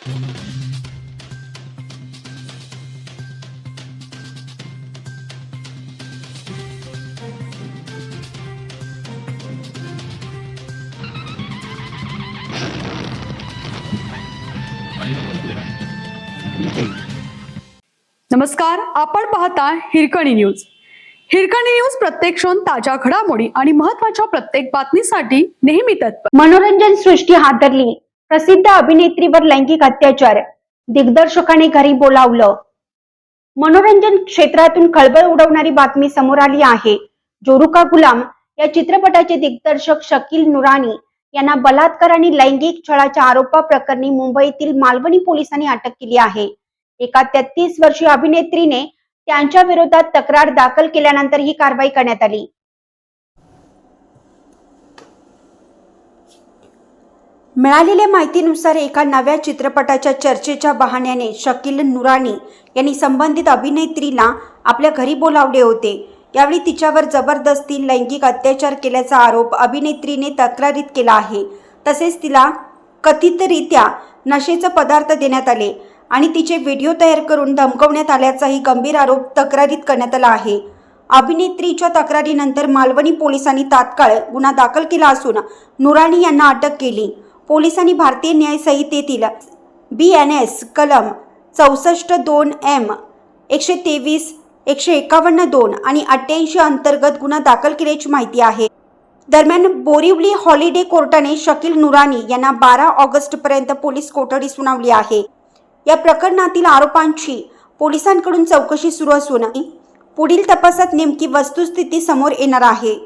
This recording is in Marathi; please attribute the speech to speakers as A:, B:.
A: नमस्कार, आपण पाहता हिरकणी न्यूज. हिरकणी न्यूज प्रत्येक क्षण ताज्या घडामोडी आणि महत्त्वाच्या प्रत्येक बातमीसाठी नेहमी तत्पर.
B: मनोरंजन सृष्टी हादरली. प्रसिद्ध अभिनेत्रीवर लैंगिक अत्याचार, दिग्दर्शकाने घरी बोलावलं. मनोरंजन क्षेत्रातून खळबळ उडवणारी बातमी समोर आली आहे. जोरू का गुलाम या चित्रपटाचे दिग्दर्शक शकील नुरानी यांना बलात्कार आणि लैंगिक छळाच्या आरोपाप्रकरणी मुंबईतील मालवणी पोलिसांनी अटक केली आहे. एका 33 वर्षीय अभिनेत्रीने त्यांच्या विरोधात तक्रार दाखल केल्यानंतर ही कारवाई करण्यात आली. मिळालेल्या माहितीनुसार एका नव्या चित्रपटाच्या चर्चेच्या बहाण्याने शकील नुरानी यांनी संबंधित अभिनेत्रीला आपल्या घरी बोलावले होते. यावेळी तिच्यावर जबरदस्ती लैंगिक अत्याचार केल्याचा आरोप अभिनेत्रीने तक्रारीत केला आहे. तसेच तिला कथितरित्या नशेचे पदार्थ देण्यात आले आणि तिचे व्हिडिओ तयार करून धमकवण्यात आल्याचाही गंभीर आरोप तक्रारीत करण्यात आला आहे. अभिनेत्रीच्या तक्रारीनंतर मालवणी पोलिसांनी तात्काळ गुन्हा दाखल केला असून नुरानी यांना अटक केली. पोलिसांनी भारतीय न्याय संहितेतील BNS कलम 64(2)M 123, 151(2) आणि 88 अंतर्गत गुन्हा दाखल केल्याची माहिती आहे. दरम्यान बोरिवली हॉलिडे कोर्टाने शकील नुरानी यांना 12 ऑगस्टपर्यंत पोलीस कोठडी सुनावली आहे. या प्रकरणातील आरोपांची पोलिसांकडून चौकशी सुरू असून पुढील तपासात नेमकी वस्तुस्थिती समोर येणार आहे.